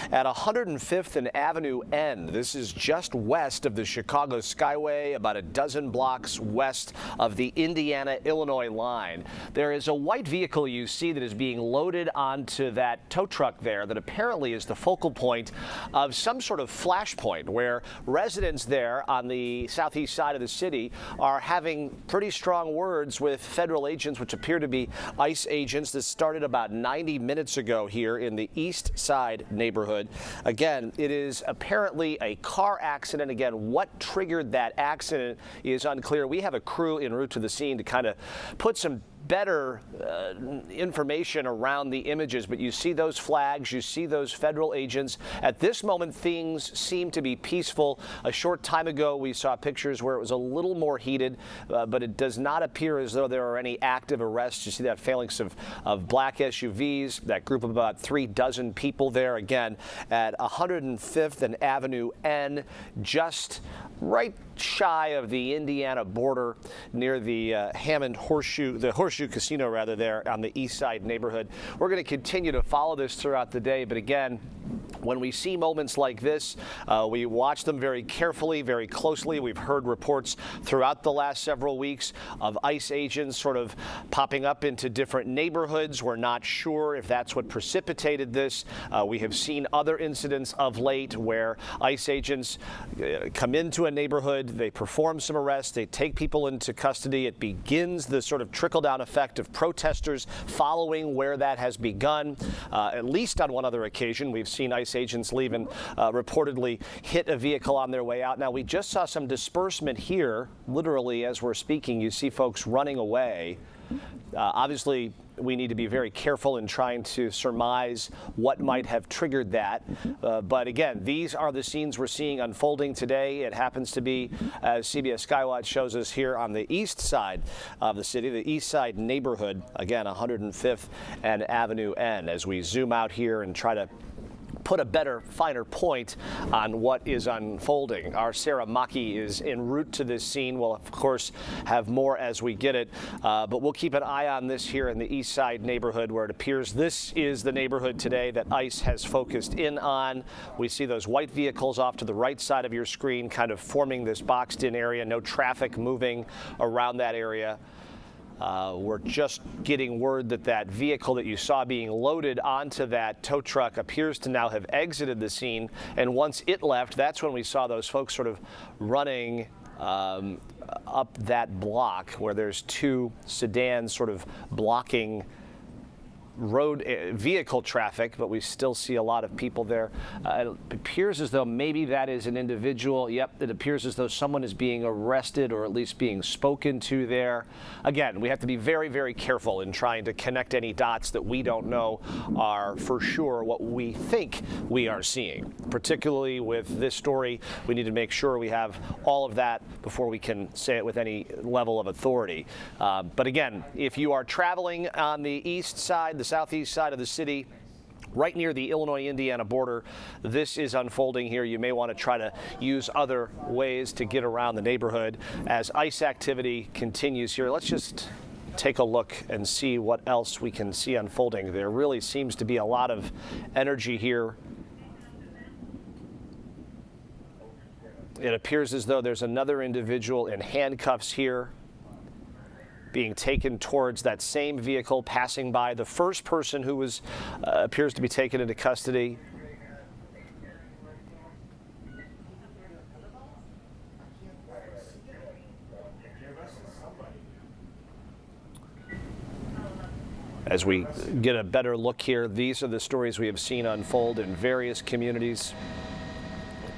At 105th and Avenue N. This is just west of the Chicago Skyway, about a dozen blocks west of the Indiana-Illinois line. There is a white vehicle you see that is being loaded onto that tow truck there that apparently is the focal point of some sort of flashpoint where residents there on the southeast side of the city are having pretty strong words with federal agents, which appear to be ICE agents. This started about 90 minutes ago here in the East Side neighborhood. Again, it is apparently a car accident. Again, what triggered that accident is unclear. We have a crew en route to the scene to kind of put some better information around the images, but you see those flags, you see those federal agents. At this moment, things seem to be peaceful. A short time ago, we saw pictures where it was a little more heated, but it does not appear as though there are any active arrests. You see that phalanx of black SUVs, that group of about 3 dozen people there, again, at 105th and Avenue N, just right shy of the Indiana border near the Hammond Horseshoe Casino rather, there on the East Side neighborhood. We're going to continue to follow this throughout the day, but again, when we see moments like this, we watch them very carefully, very closely. We've heard reports throughout the last several weeks of ICE agents sort of popping up into different neighborhoods. We're not sure if that's what precipitated this. We have seen other incidents of late where ICE agents come into a neighborhood, they perform some arrests, they take people into custody. It begins the sort of trickle-down effect of protesters following where that has begun. At least on one other occasion, we've seen ICE agents leave and reportedly hit a vehicle on their way out. Now, we just saw some disbursement here. Literally, as we're speaking, you see folks running away. Obviously, we need to be very careful in trying to surmise what might have triggered that. But again, these are the scenes we're seeing unfolding today. It happens to be, as CBS Skywatch shows us, here on the east side of the city, the East Side neighborhood, again, 105th and Avenue N. As we zoom out here and try to put a better, finer point on what is unfolding. Our Sarah Maki is en route to this scene. We'll, of course, have more as we get it, but we'll keep an eye on this here in the East Side neighborhood, where it appears this is the neighborhood today that ICE has focused in on. We see those white vehicles off to the right side of your screen, kind of forming this boxed-in area. No traffic moving around that area. We're just getting word that that vehicle that you saw being loaded onto that tow truck appears to now have exited the scene. And once it left, that's when we saw those folks sort of running up that block where there's 2 sedans sort of blocking road vehicle traffic, but we still see a lot of people there. It appears as though maybe that is an individual. Yep, it appears as though someone is being arrested or at least being spoken to there. Again, we have to be very, very careful in trying to connect any dots that we don't know are for sure what we think we are seeing. Particularly with this story, we need to make sure we have all of that before we can say it with any level of authority. But again, if you are traveling on the east side, the southeast side of the city, right near the Illinois-Indiana border, this is unfolding here. You may want to try to use other ways to get around the neighborhood as ICE activity continues here. Let's just take a look and see what else we can see unfolding. There really seems to be a lot of energy here. It appears as though there's another individual in handcuffs here, being taken towards that same vehicle, passing by the first person who was appears to be taken into custody. As we get a better look here, these are the stories we have seen unfold in various communities.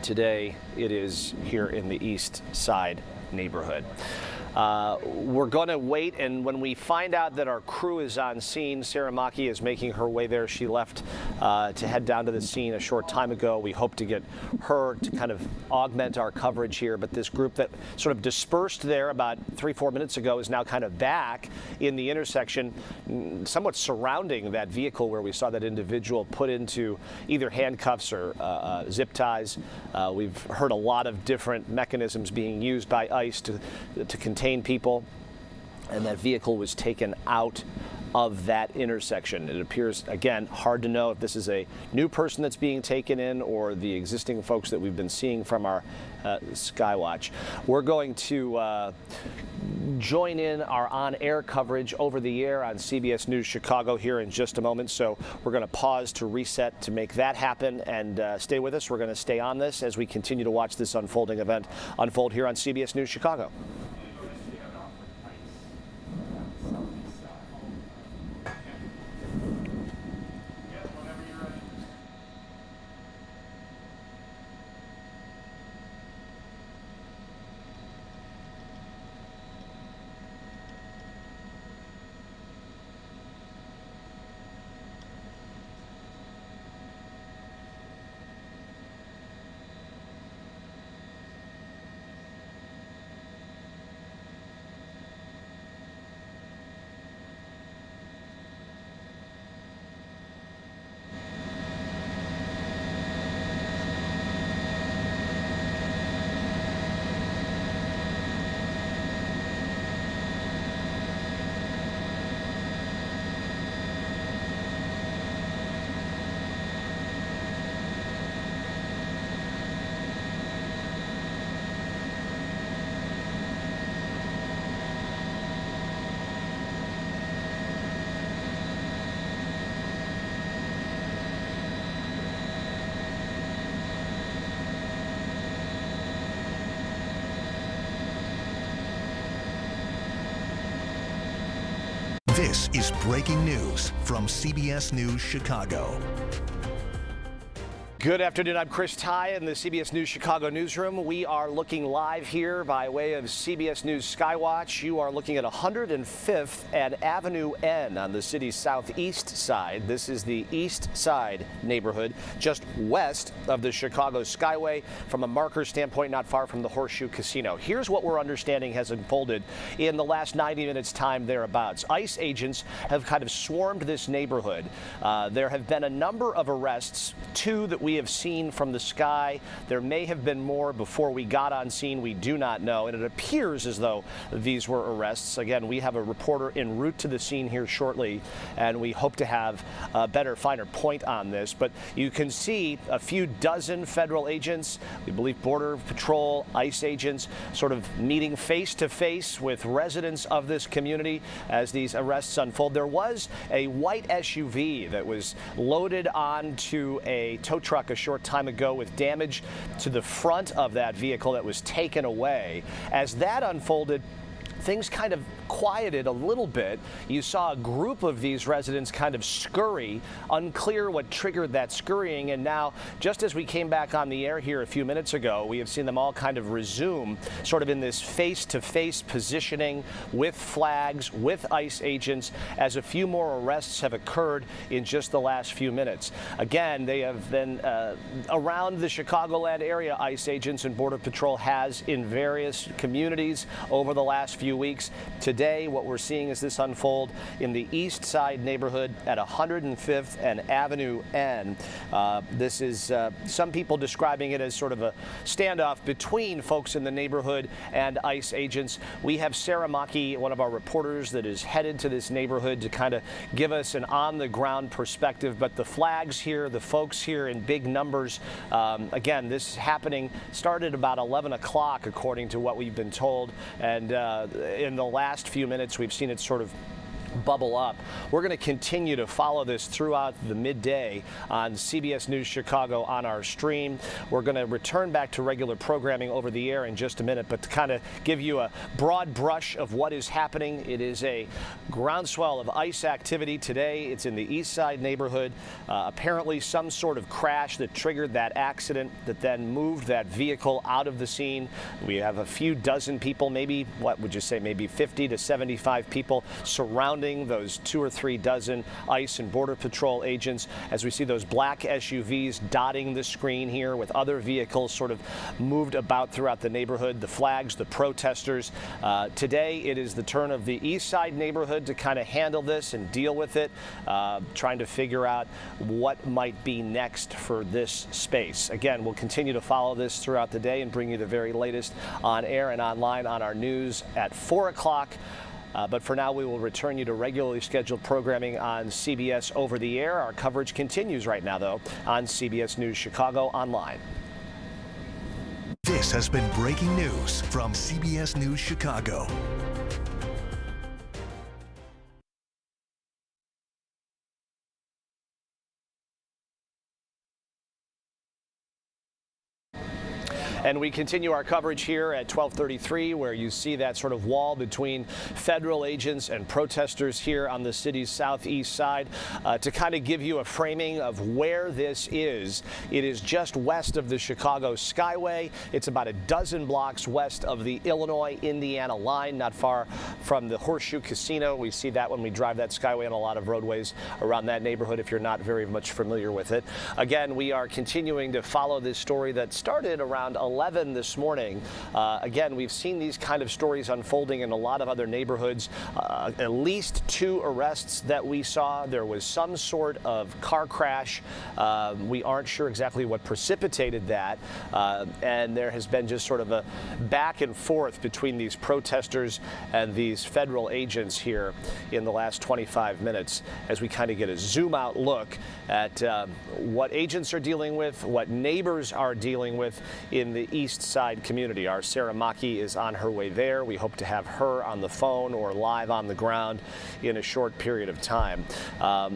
Today, it is here in the East Side neighborhood. We're going to wait, and when we find out that our crew is on scene, Sarah Maki is making her way there. She left to head down to the scene a short time ago. We hope to get her to kind of augment our coverage here, but this group that sort of dispersed there about 3-4 minutes ago is now kind of back in the intersection, somewhat surrounding that vehicle where we saw that individual put into either handcuffs or zip ties. We've heard a lot of different mechanisms being used by ICE to contain people, and that vehicle was taken out of that intersection. It appears, again, hard to know if this is a new person that's being taken in or the existing folks that we've been seeing from our Skywatch. We're going to join in our on-air coverage over the air on CBS News Chicago here in just a moment. So we're going to pause to reset to make that happen, and stay with us. We're going to stay on this as we continue to watch this unfolding event unfold here on CBS News Chicago. This is breaking news from CBS News Chicago. Good afternoon. I'm Chris Ty in the CBS News Chicago newsroom. We are looking live here by way of CBS News Skywatch. You are looking at 105th and Avenue N on the city's southeast side. This is the east side neighborhood, just west of the Chicago Skyway, from a marker standpoint, not far from the Horseshoe Casino. Here's what we're understanding has unfolded in the last 90 minutes time thereabouts. ICE agents have kind of swarmed this neighborhood. There have been a number of arrests, two that we have seen from the sky. There may have been more before we got on scene. We do not know. And it appears as though these were arrests. Again, we have a reporter en route to the scene here shortly, and we hope to have a better, finer point on this. But you can see a few dozen federal agents, we believe Border Patrol, ICE agents, sort of meeting face to face with residents of this community as these arrests unfold. There was a white SUV that was loaded onto a tow truck a short time ago with damage to the front of that vehicle that was taken away. As that unfolded, things kind of quieted a little bit. You saw a group of these residents kind of scurry. Unclear what triggered that scurrying, and now, just as we came back on the air here a few minutes ago, we have seen them all kind of resume sort of in this face-to-face positioning with flags, with ICE agents, as a few more arrests have occurred in just the last few minutes. Again, they have been around the Chicagoland area. ICE agents and Border Patrol has in various communities over the last few weeks. Today, what we're seeing is this unfold in the east side neighborhood at 105th and Avenue N. This is some people describing it as sort of a standoff between folks in the neighborhood and ICE agents. We have Sarah Maki, one of our reporters, that is headed to this neighborhood to kind of give us an on-the-ground perspective. But the flags here, the folks here in big numbers, again, this happening started about 11 o'clock, according to what we've been told. And in the last few minutes, we've seen it sort of bubble up. We're going to continue to follow this throughout the midday on CBS News Chicago on our stream. We're going to return back to regular programming over the air in just a minute, but to kind of give you a broad brush of what is happening, it is a groundswell of ICE activity today. It's in the east side neighborhood. Apparently some sort of crash that triggered that accident that then moved that vehicle out of the scene. We have a few dozen people, maybe, what would you say, maybe 50 to 75 people surrounding those 2 or 3 dozen ICE and Border Patrol agents, as we see those black SUVs dotting the screen here with other vehicles sort of moved about throughout the neighborhood, the flags, the protesters. Today, it is the turn of the east side neighborhood to kind of handle this and deal with it, trying to figure out what might be next for this space. Again, we'll continue to follow this throughout the day and bring you the very latest on air and online on our news at 4 o'clock. But for now, we will return you to regularly scheduled programming on CBS over the air. Our coverage continues right now, though, on CBS News Chicago online. This has been breaking news from CBS News Chicago. And we continue our coverage here at 1233, where you see that sort of wall between federal agents and protesters here on the city's southeast side. To kind of give you a framing of where this is, it is just west of the Chicago Skyway. It's about a dozen blocks west of the Illinois-Indiana line, not far from the Horseshoe Casino. We see that when we drive that Skyway on a lot of roadways around that neighborhood, if you're not very much familiar with it. Again, we are continuing to follow this story that started around 11 this morning. Again, we've seen these kind of stories unfolding in a lot of other neighborhoods. At least 2 arrests that we saw. There was some sort of car crash. We aren't sure exactly what precipitated that. And there has been just sort of a back and forth between these protesters and these federal agents here in the last 25 minutes as we kind of get a zoom out look at what agents are dealing with, what neighbors are dealing with in the East Side community. Our Sarah Maki is on her way there. We hope to have her on the phone or live on the ground in a short period of time.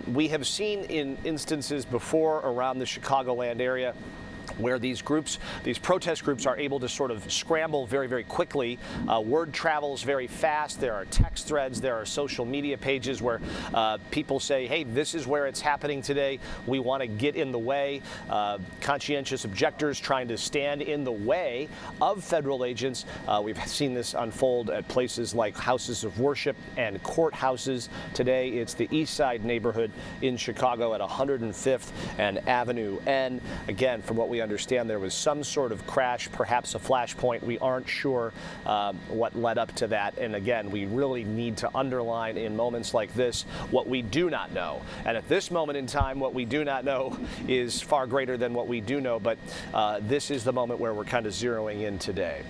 We have seen in instances before around the Chicagoland area where these groups, these protest groups, are able to sort of scramble very, very quickly. Word travels very fast. There are text threads, there are social media pages where people say, hey, this is where it's happening today. We want to get in the way. Conscientious objectors trying to stand in the way of federal agents. We've seen this unfold at places like houses of worship and courthouses. Today, it's the East Side neighborhood in Chicago at 105th and Avenue N. Again, from what we understand, there was some sort of crash, perhaps a flashpoint. We aren't sure what led up to that. And again, we really need to underline in moments like this what we do not know. And at this moment in time, what we do not know is far greater than what we do know. But this is the moment where we're kind of zeroing in today.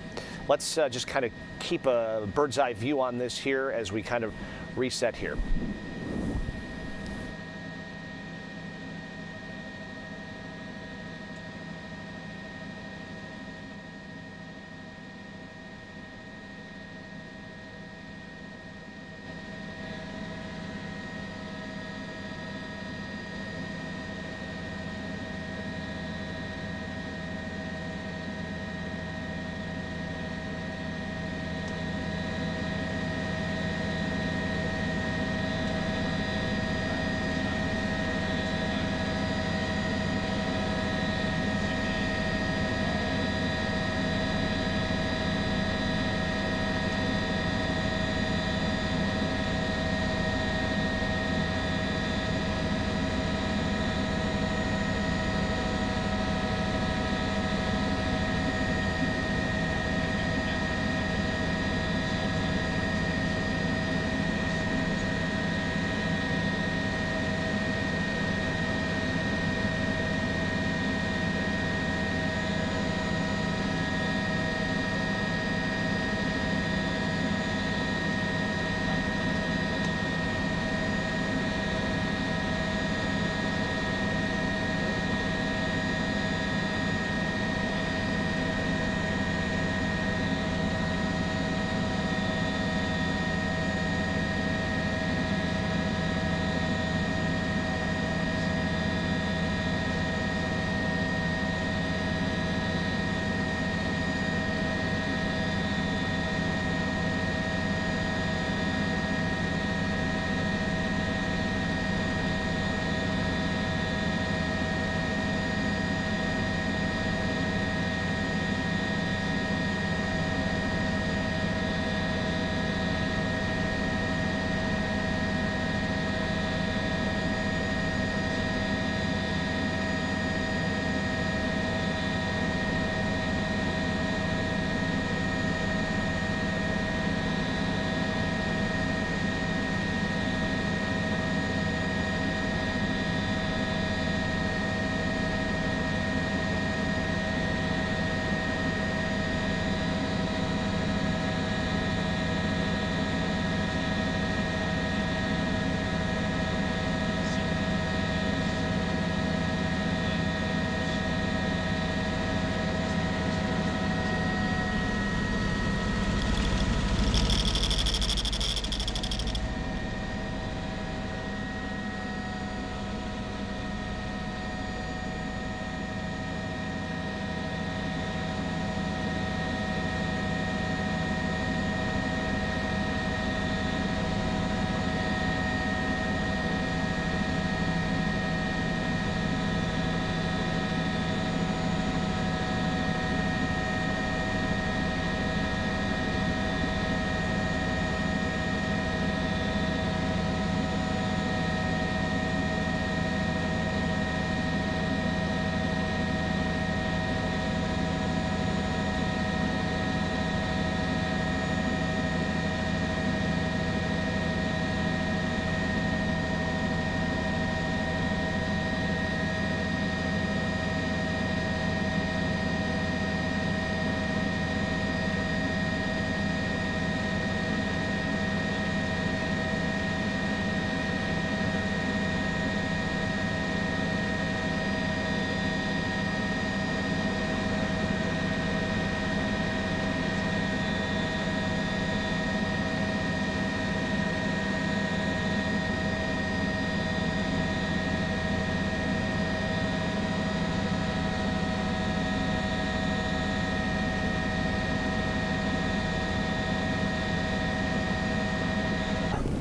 Let's just kind of keep a bird's eye view on this here as we kind of reset here.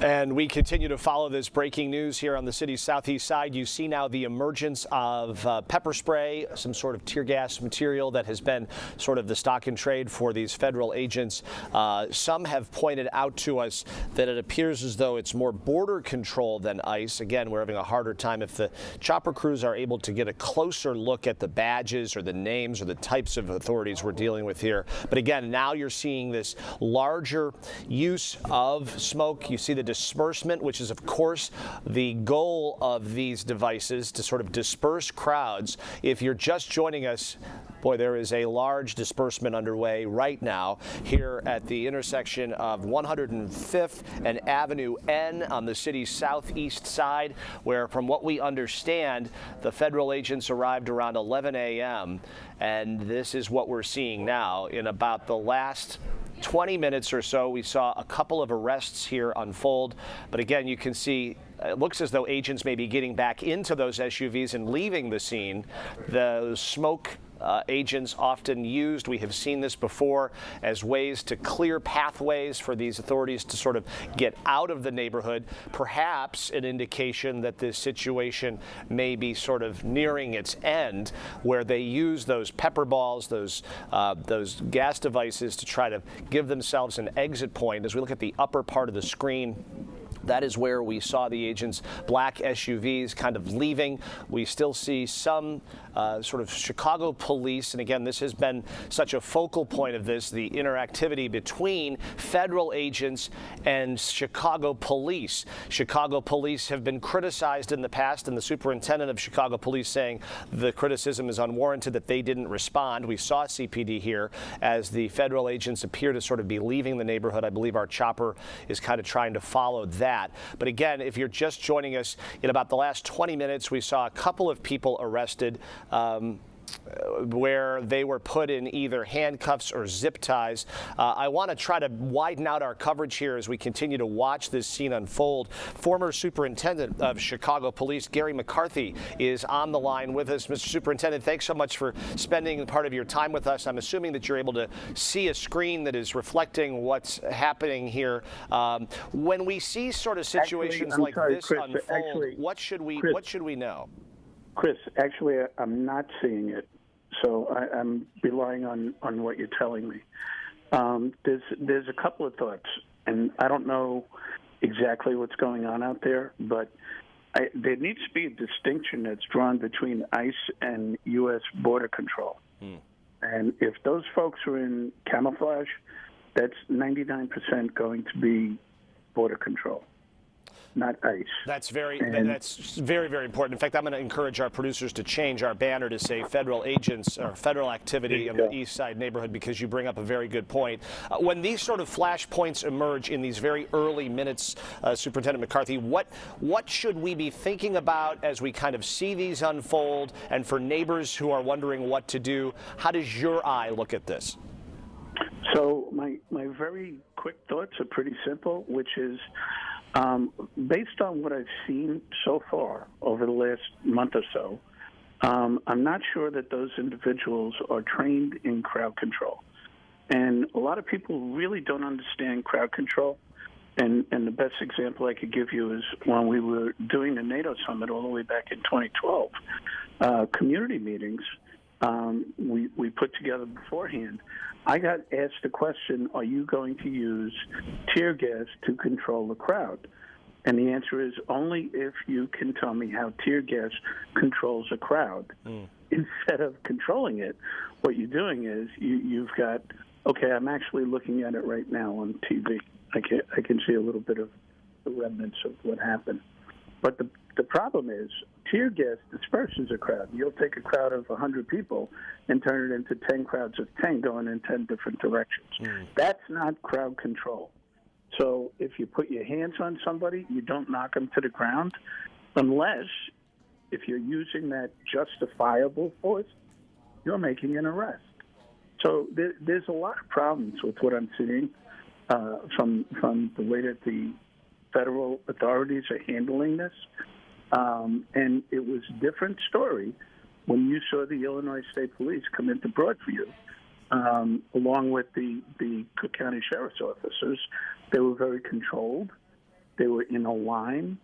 And we continue to follow this breaking news here on the city's southeast side. You see now the emergence of pepper spray, some sort of tear gas material that has been sort of the stock in trade for these federal agents. Some have pointed out to us that it appears as though it's more border control than ICE. Again, we're having a harder time if the chopper crews are able to get a closer look at the badges or the names or the types of authorities we're dealing with here. But again, now you're seeing this larger use of smoke. You see the disbursement, which is, of course, the goal of these devices, to sort of disperse crowds. If you're just joining us, boy, there is a large disbursement underway right now here at the intersection of 105th and Avenue N on the city's southeast side, where, from what we understand, the federal agents arrived around 11 a.m. And this is what we're seeing now. In about the last 20 minutes or so, we saw a couple of arrests here unfold. But again, you can see it looks as though agents may be getting back into those SUVs and leaving the scene. The smoke agents often used, we have seen this before, as ways to clear pathways for these authorities to sort of get out of the neighborhood. Perhaps an indication that this situation may be sort of nearing its end, where they use those pepper balls, those gas devices, to try to give themselves an exit point. As we look at the upper part of the screen, that is where we saw the agents' black SUVs kind of leaving. We still see some sort of Chicago police, and again, this has been such a focal point of this, the interactivity between federal agents and Chicago police. Chicago police have been criticized in the past, and the superintendent of Chicago police saying the criticism is unwarranted, that they didn't respond. We saw CPD here as the federal agents appear to sort of be leaving the neighborhood. I believe our chopper is kind of trying to follow that. But again, if you're just joining us, in about the last 20 minutes, we saw a couple of people arrested where they were put in either handcuffs or zip ties. I want to try to widen out our coverage here as we continue to watch this scene unfold. Former Superintendent of Chicago Police, Gary McCarthy, is on the line with us. Mr. Superintendent, thanks so much for spending part of your time with us. I'm assuming that you're able to see a screen that is reflecting what's happening here. When we see sort of situations like this Chris, unfold, what should we know? Chris, actually, I'm not seeing it, so I'm relying on what you're telling me. There's a couple of thoughts, and I don't know exactly what's going on out there, but there needs to be a distinction that's drawn between ICE and U.S. border control. And if those folks are in camouflage, that's 99% going to be border control, not ICE. That's very, very important. In fact, I'm going to encourage our producers to change our banner to say federal agents or federal activity in the East Side neighborhood, because you bring up a very good point. When these sort of flashpoints emerge in these very early minutes, Superintendent McCarthy, what should we be thinking about as we kind of see these unfold? And for neighbors who are wondering what to do, how does your eye look at this? So my very quick thoughts are pretty simple, which is, based on what I've seen so far over the last month or so, I'm not sure that those individuals are trained in crowd control. And a lot of people really don't understand crowd control. And the best example I could give you is when we were doing the NATO summit all the way back in 2012, community meetings we put together beforehand. I got asked the question, are you going to use tear gas to control the crowd? And the answer is only if you can tell me how tear gas controls a crowd. Instead of controlling it, what you're doing is you've got, okay, I'm actually looking at it right now on TV. I can see a little bit of the remnants of what happened. But the problem is tear gas disperses a crowd. You'll take a crowd of 100 people and turn it into 10 crowds of 10 going in 10 different directions. That's not crowd control. So if you put your hands on somebody, you don't knock them to the ground, unless if you're using that justifiable force, you're making an arrest. So there's a lot of problems with what I'm seeing from the way that the federal authorities are handling this. And it was a different story when you saw the Illinois State Police come into Broadview, along with the Cook County Sheriff's officers. They were very controlled. They were in a line.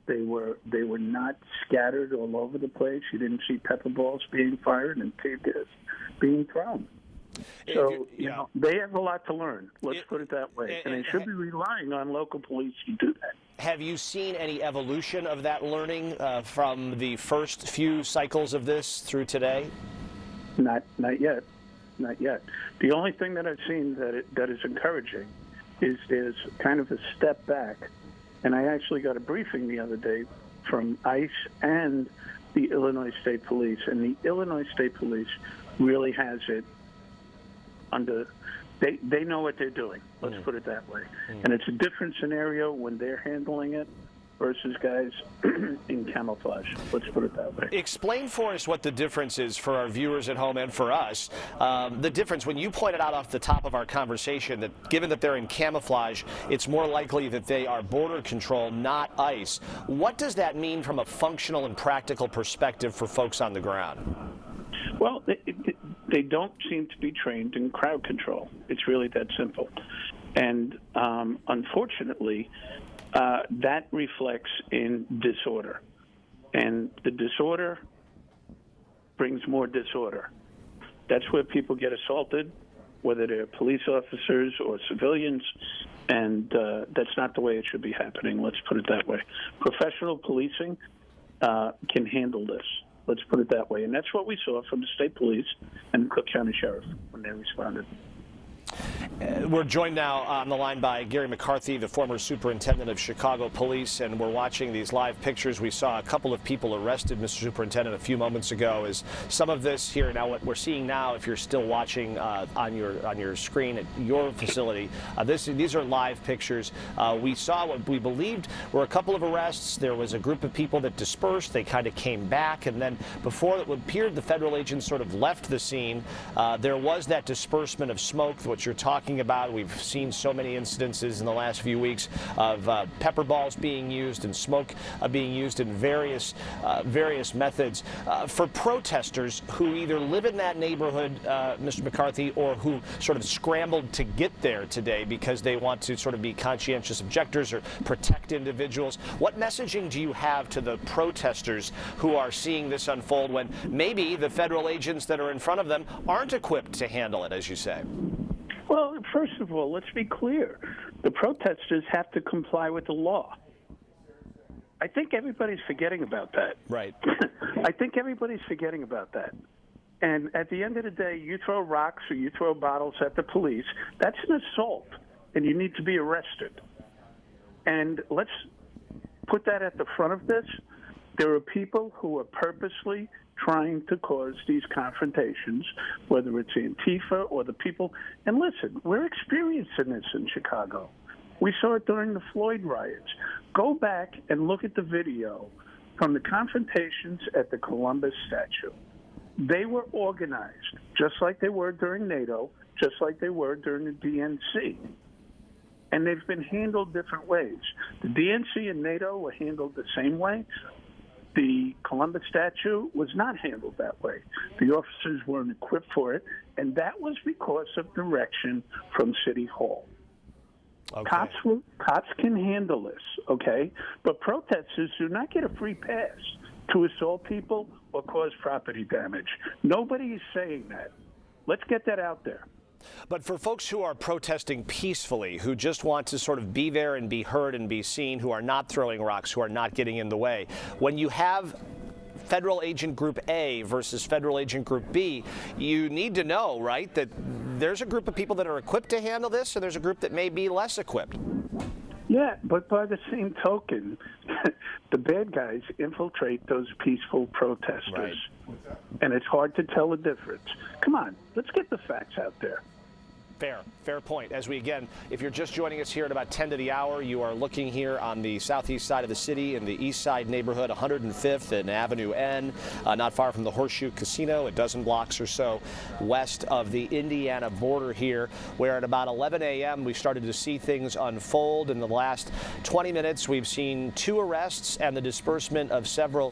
They were not scattered all over the place. You didn't see pepper balls being fired and tear gas being thrown. So, they have a lot to learn. Let's put it that way. And they should be relying on local police to do that. Have you seen any evolution of that learning from the first few cycles of this through today? Not yet. Not yet. The only thing that I've seen that is encouraging is there's kind of a step back. And I actually got a briefing the other day from ICE and the Illinois State Police. And the Illinois State Police really has it under, they know what they're doing. Let's put it that way. And it's a different scenario when they're handling it versus guys in camouflage. Let's put it that way. Explain for us what the difference is for our viewers at home and for us. The difference, when you pointed out off the top of our conversation that given that they're in camouflage, it's more likely that they are border control, not ICE. What does that mean from a functional and practical perspective for folks on the ground? Well, they don't seem to be trained in crowd control. It's really that simple. And unfortunately, that reflects in disorder. And the disorder brings more disorder. That's where people get assaulted, whether they're police officers or civilians, and that's not the way it should be happening. Let's put it that way. Professional policing can handle this. Let's put it that way. And that's what we saw from the state police and Cook County Sheriff when they responded. We're joined now on the line by Gary McCarthy, the former superintendent of Chicago Police, and we're watching these live pictures. We saw a couple of people arrested, Mr. Superintendent, a few moments ago. Is some of this here now what we're seeing now, if you're still watching on your screen at your facility, these are live pictures. We saw what we believed were a couple of arrests. There was a group of people that dispersed. They kind of came back, and then before it appeared the federal agents sort of left the scene, there was that disbursement of smoke, what you're talking about. We've seen so many incidences in the last few weeks of pepper balls being used and smoke being used in various methods. For protesters who either live in that neighborhood, Mr. McCarthy, or who sort of scrambled to get there today because they want to sort of be conscientious objectors or protect individuals, what messaging do you have to the protesters who are seeing this unfold when maybe the federal agents that are in front of them aren't equipped to handle it, as you say? Well, first of all, let's be clear. The protesters have to comply with the law. I think everybody's forgetting about that. Right. I think everybody's forgetting about that. And at the end of the day, you throw rocks or you throw bottles at the police, that's an assault, and you need to be arrested. And let's put that at the front of this. There are people who are purposely trying to cause these confrontations, whether it's Antifa or the people. And listen, we're experiencing this in Chicago. We saw it during the Floyd riots. Go back and look at the video from the confrontations at the Columbus statue. They were organized, just like they were during NATO, just like they were during the DNC. And they've been handled different ways. The DNC and NATO were handled the same way. The Columbus statue was not handled that way. The officers weren't equipped for it, and that was because of direction from City Hall. Okay. Cops can handle this, okay? But protesters do not get a free pass to assault people or cause property damage. Nobody is saying that. Let's get that out there. But for folks who are protesting peacefully, who just want to sort of be there and be heard and be seen, who are not throwing rocks, who are not getting in the way, when you have Federal Agent Group A versus Federal Agent Group B, you need to know, right, that there's a group of people that are equipped to handle this, and there's a group that may be less equipped. Yeah, but by the same token, the bad guys infiltrate those peaceful protesters. Right. And it's hard to tell the difference. Come on, let's get the facts out there. Fair point. As we, again, if you're just joining us here at about 10 to the hour, you are looking here on the southeast side of the city in the east side neighborhood, 105th and Avenue N, not far from the Horseshoe Casino, a dozen blocks or so west of the Indiana border here, where at about 11 a.m. we started to see things unfold. In the last 20 minutes, we've seen 2 arrests and the disbursement of several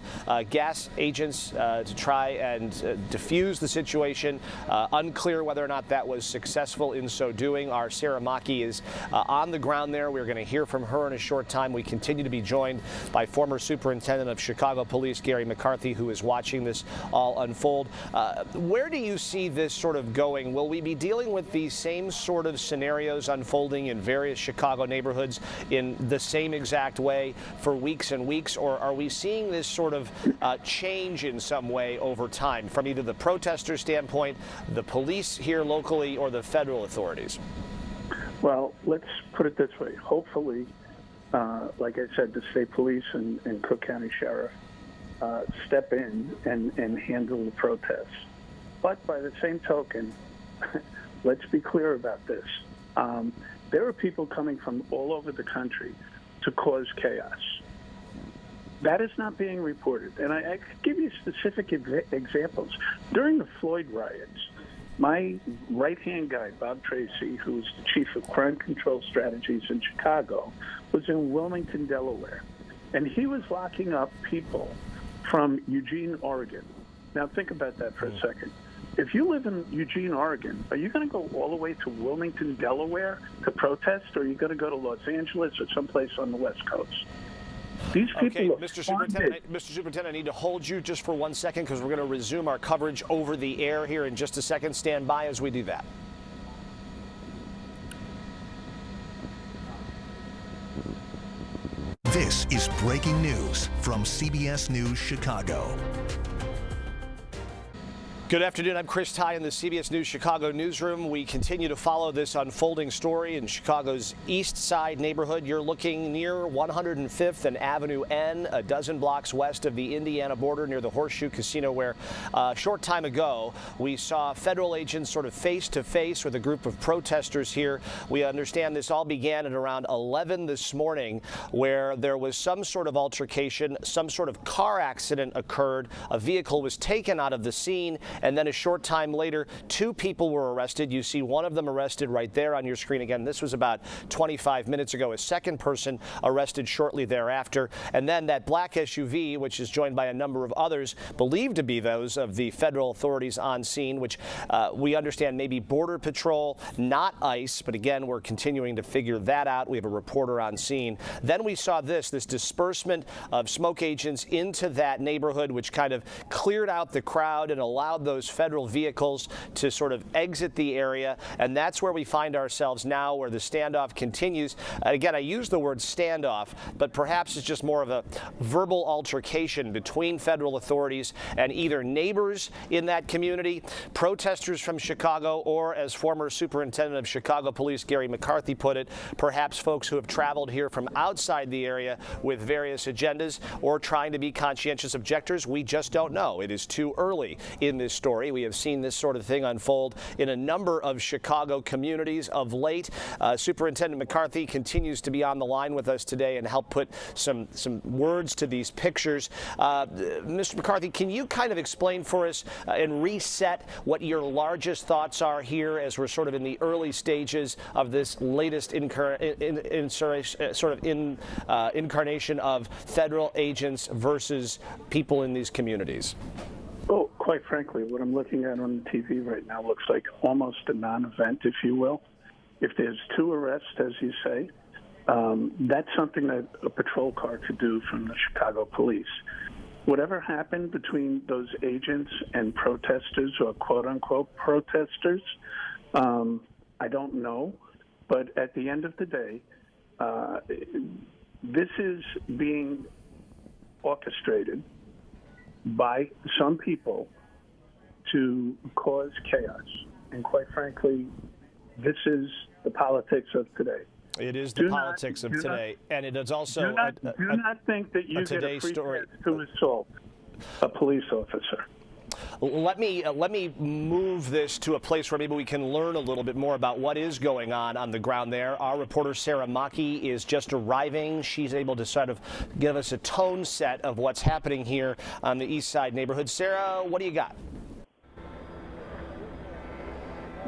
gas agents to try and diffuse the situation. Unclear whether or not that was successful in so doing. Our Sarah Maki is on the ground there. We're going to hear from her in a short time. We continue to be joined by former Superintendent of Chicago Police Gary McCarthy, who is watching this all unfold. Where do you see this sort of going? Will we be dealing with these same sort of scenarios unfolding in various Chicago neighborhoods in the same exact way for weeks and weeks, or are we seeing this sort of change in some way over time from either the protester standpoint, the police here locally, or the federal authorities? Well, let's put it this way. Hopefully, like I said, the state police and Cook County Sheriff step in and handle the protests. But by the same token, let's be clear about this. There are people coming from all over the country to cause chaos. That is not being reported. And I could give you specific examples. During the Floyd riots, my right-hand guy, Bob Tracy, who was the chief of crime control strategies in Chicago, was in Wilmington, Delaware. And he was locking up people from Eugene, Oregon. Now think about that for a second. If you live in Eugene, Oregon, are you going to go all the way to Wilmington, Delaware to protest, or are you going to go to Los Angeles or someplace on the West Coast? These people okay, Mr. Superintendent, I need to hold you just for 1 second because we're going to resume our coverage over the air here in just a second. Stand by as we do that. This is breaking news from CBS News Chicago. Good afternoon. I'm Chris Ty in the CBS News Chicago newsroom. We continue to follow this unfolding story in Chicago's East Side neighborhood. You're looking near 105th and Avenue N, a dozen blocks west of the Indiana border near the Horseshoe Casino, where a short time ago we saw federal agents sort of face-to-face with a group of protesters here. We understand this all began at around 11 this morning, where there was some sort of altercation, some sort of car accident occurred. A vehicle was taken out of the scene, and then a short time later, 2 people were arrested. You see one of them arrested right there on your screen. Again, this was about 25 minutes ago. A second person arrested shortly thereafter. And then that black SUV, which is joined by a number of others, believed to be those of the federal authorities on scene, which we understand may be Border Patrol, not ICE. But again, we're continuing to figure that out. We have a reporter on scene. Then we saw this disbursement of smoke agents into that neighborhood, which kind of cleared out the crowd and allowed those federal vehicles to sort of exit the area. And that's where we find ourselves now, where the standoff continues. Again, I use the word standoff, but perhaps it's just more of a verbal altercation between federal authorities and either neighbors in that community, protesters from Chicago, or, as former Superintendent of Chicago Police Gary McCarthy put it, perhaps folks who have traveled here from outside the area with various agendas or trying to be conscientious objectors. We just don't know. It is too early in this story. We have seen this sort of thing unfold in a number of Chicago communities of late. Superintendent McCarthy continues to be on the line with us today and help put some words to these pictures. Mr. McCarthy, can you kind of explain for us and reset what your largest thoughts are here as we're sort of in the early stages of this latest incarnation of federal agents versus people in these communities? Oh, quite frankly, what I'm looking at on the TV right now looks like almost a non-event, if you will. If there's 2 arrests, as you say, that's something that a patrol car could do from the Chicago police. Whatever happened between those agents and protesters, or quote-unquote protesters, I don't know. But at the end of the day, this is being orchestrated by some people to cause chaos. And quite frankly, this is the politics of today. It is the politics of today, and it is also do not think that you get a free story pass to assault a police officer. Let me move this to a place where maybe we can learn a little bit more about what is going on the ground there. Our reporter Sarah Maki is just arriving. She's able to sort of give us a tone set of what's happening here on the East Side neighborhood. Sarah, what do you got?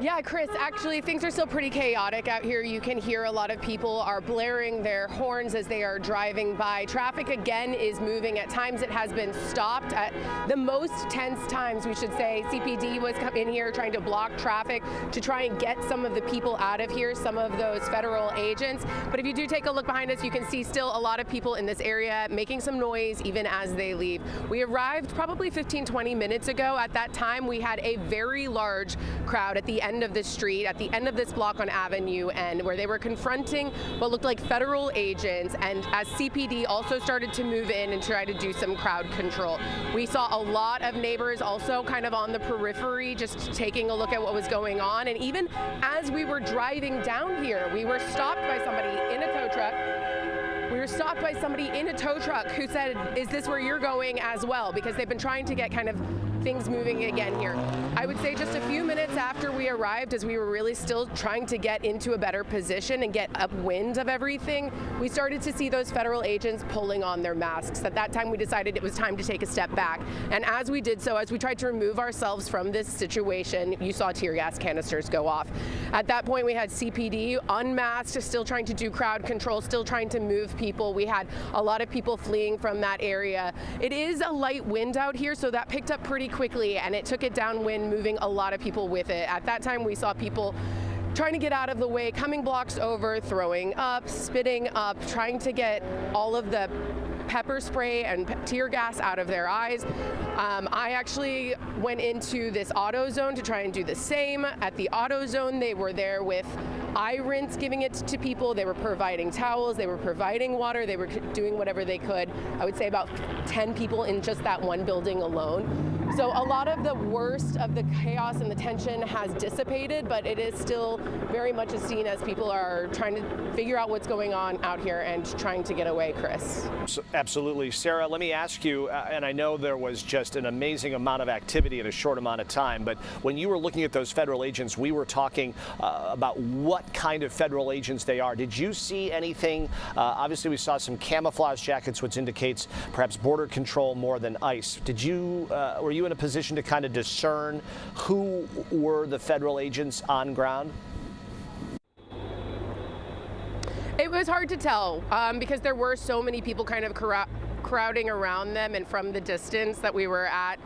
Yeah, Chris, actually things are still pretty chaotic out here. You can hear a lot of people are blaring their horns as they are driving by. Traffic again is moving. At times it has been stopped. At the most tense times, we should say, CPD was in here trying to block traffic to try and get some of the people out of here, some of those federal agents. But if you do take a look behind us, you can see still a lot of people in this area making some noise even as they leave. We arrived probably 15-20 minutes ago. At that time, we had a very large crowd at the end of the street, at the end of this block on Avenue N, where they were confronting what looked like federal agents, and as CPD also started to move in and try to do some crowd control. We saw a lot of neighbors also kind of on the periphery, just taking a look at what was going on, and even as we were driving down here, we were stopped by somebody in a tow truck. We were stopped by somebody in a tow truck who said, "Is this where you're going as well?" Because they've been trying to get kind of things moving again here. I would say just a few minutes after we arrived, as we were really still trying to get into a better position and get upwind of everything, we started to see those federal agents pulling on their masks. At that time, we decided it was time to take a step back. And as we did so, as we tried to remove ourselves from this situation, you saw tear gas canisters go off. At that point, we had CPD unmasked, still trying to do crowd control, still trying to move people. We had a lot of people fleeing from that area. It is a light wind out here, so that picked up pretty quickly, and it took it downwind, moving a lot of people with it. At that time, we saw people trying to get out of the way, coming blocks over, throwing up, spitting up, trying to get all of the pepper spray and tear gas out of their eyes. I actually went into this auto zone to try and do the same. At the auto zone, they were there with eye rinse, giving it to people. They were providing towels, they were providing water, they were doing whatever they could. I would say about 10 people in just that one building alone. So a lot of the worst of the chaos and the tension has dissipated, but it is still very much seen as people are trying to figure out what's going on out here and trying to get away, Chris. Absolutely. Sarah, let me ask you, and I know there was just an amazing amount of activity in a short amount of time, but when you were looking at those federal agents, we were talking about what kind of federal agents they are. Did you see anything? Obviously, we saw some camouflage jackets, which indicates perhaps border control more than ICE. Did you, were you in a position to kind of discern who were the federal agents on ground? It was hard to tell because there were so many people kind of crowding around them, and from the distance that we were at,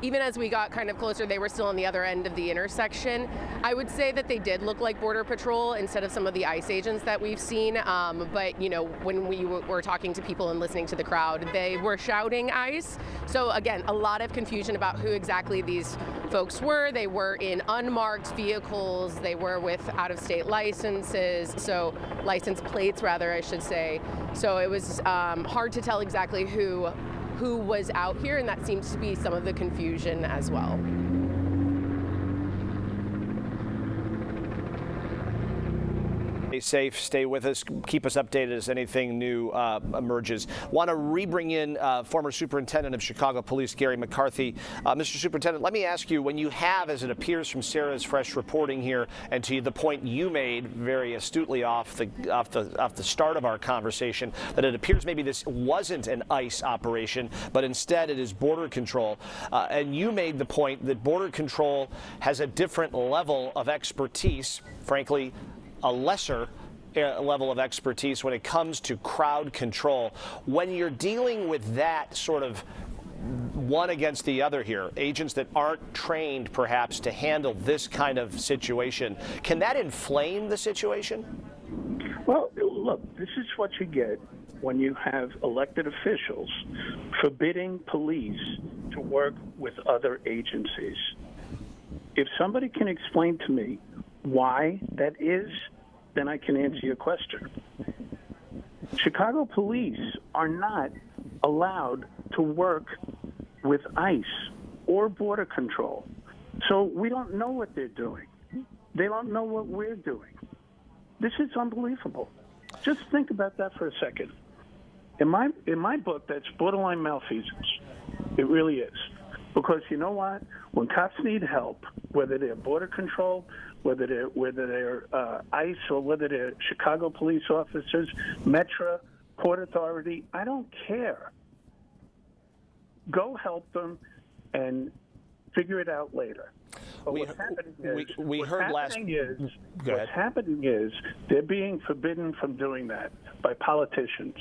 even as we got kind of closer, they were still on the other end of the intersection. I would say that they did look like Border Patrol instead of some of the ICE agents that we've seen. But, you know, when we were talking to people and listening to the crowd, they were shouting ICE. So, again, a lot of confusion about who exactly these folks were. They were in unmarked vehicles. They were with out-of-state licenses, so license plates, rather, I should say. So it was hard to tell exactly who was out here, and that seems to be some of the confusion as well. Stay safe, stay with us, keep us updated as anything new emerges. Want to re-bring in former Superintendent of Chicago Police, Gary McCarthy. Mr. Superintendent, let me ask you, when you have, as it appears from Sarah's fresh reporting here, and to the point you made very astutely off the start of our conversation, that it appears maybe this wasn't an ICE operation, but instead it is border control. And you made the point that border control has a different level of expertise, frankly, a lesser level of expertise when it comes to crowd control. When you're dealing with that sort of one against the other here, agents that aren't trained perhaps to handle this kind of situation, can that inflame the situation? Well, look, this is what you get when you have elected officials forbidding police to work with other agencies. If somebody can explain to me why that is, then I can answer your question. Chicago police are not allowed to work with ICE or border control. So we don't know what they're doing. They don't know what we're doing. This is unbelievable. Just think about that for a second. In my book, that's borderline malfeasance. It really is. Because you know what? When cops need help, whether they're border control, whether they're ICE, or whether they're Chicago police officers, Metro, Port Authority, I don't care. Go help them and figure it out later. But We- what's happening is, we what's heard last- happening is, Go what's ahead. happening is they're being forbidden from doing that by politicians.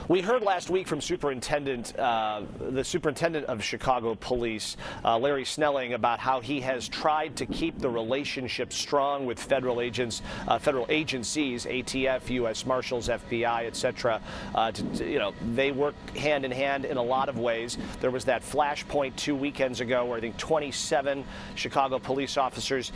We heard last week from the superintendent of Chicago Police, Larry Snelling, about how he has tried to keep the relationship strong with federal agencies, ATF, U.S. Marshals, FBI, etc. They work hand in hand in a lot of ways. There was that flashpoint 2 weekends ago where I think 27 Chicago police officers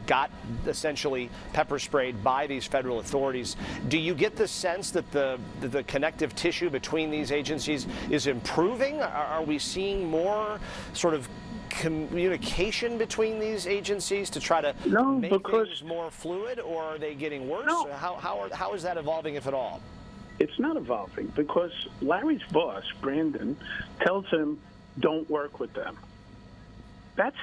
got essentially pepper sprayed by these federal authorities. Do you get the sense that the connective tissue between these agencies is improving? Are we seeing more sort of communication between these agencies to try to make things more fluid, or are they getting worse? No. How is that evolving, if at all? It's not evolving because Larry's boss, Brandon, tells him, don't work with them. That's...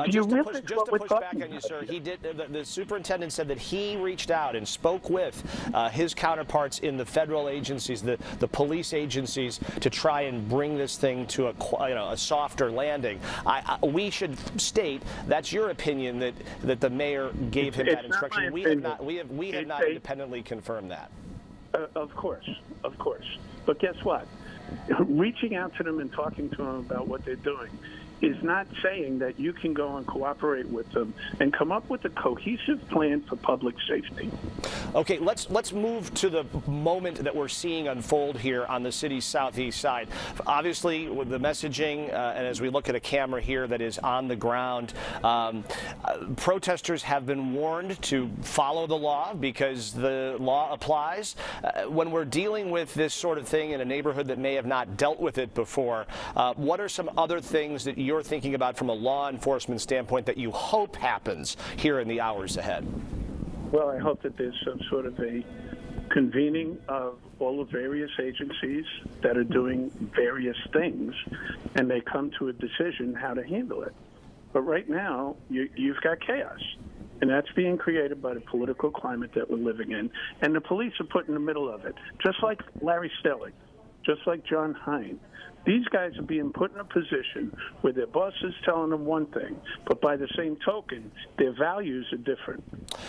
Just to push back on you, sir, he did. The superintendent said that he reached out and spoke with his counterparts in the federal agencies, the police agencies, to try and bring this thing to a softer landing. We should state that's your opinion that the mayor gave him that instruction. We have not independently confirmed that. Of course. But guess what? Reaching out to them and talking to them about what they're doing is not saying that you can go and cooperate with them and come up with a cohesive plan for public safety. Okay, let's move to the moment that we're seeing unfold here on the city's southeast side. Obviously, with the messaging, and as we look at a camera here that is on the ground, protesters have been warned to follow the law because the law applies. When we're dealing with this sort of thing in a neighborhood that may have not dealt with it before, what are some other things that you're thinking about from a law enforcement standpoint that you hope happens here in the hours ahead? Well, I hope that there's some sort of a convening of all the various agencies that are doing various things, and they come to a decision how to handle it. But right now, you've got chaos, and that's being created by the political climate that we're living in, and the police are put in the middle of it, just like Larry Stelling, just like John Hine. These guys are being put in a position where their boss is telling them one thing, but by the same token, their values are different.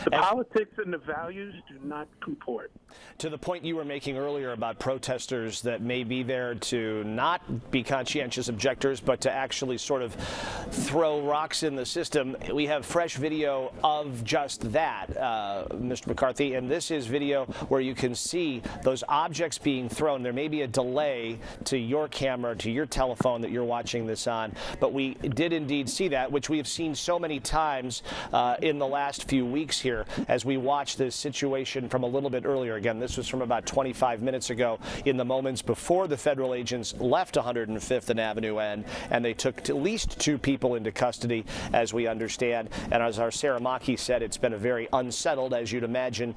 The politics and the values do not comport. To the point you were making earlier about protesters that may be there to not be conscientious objectors, but to actually sort of throw rocks in the system, we have fresh video of just that, Mr. McCarthy, and this is video where you can see those objects being thrown. There may be a delay to your camera, to your telephone that you're watching this on, but we did indeed see that, which we have seen so many times in the last few weeks here as we watch this situation from a little bit earlier. Again, this was from about 25 minutes ago in the moments before the federal agents left 105th and Avenue N, and they took at least 2 people into custody, as we understand. And as our Sarah Maki said, it's been a very unsettled, as you'd imagine,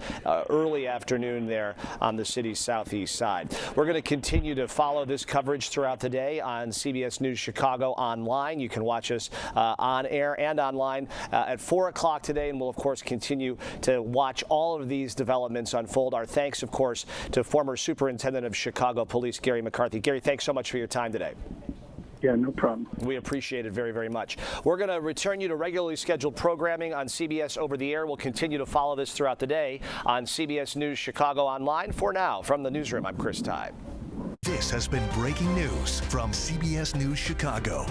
early afternoon there on the city's southeast side. We're going to continue to follow this coverage throughout the day on CBS News Chicago online. You can watch us on air and online at 4 o'clock today, and we'll, of course, continue to watch all of these developments unfold. Our thanks, of course, to former Superintendent of Chicago Police, Gary McCarthy. Gary, thanks so much for your time today. Yeah, no problem. We appreciate it very, very much. We're going to return you to regularly scheduled programming on CBS Over the Air. We'll continue to follow this throughout the day on CBS News Chicago online. For now, from the newsroom, I'm Chris Tye. This has been breaking news from CBS News Chicago.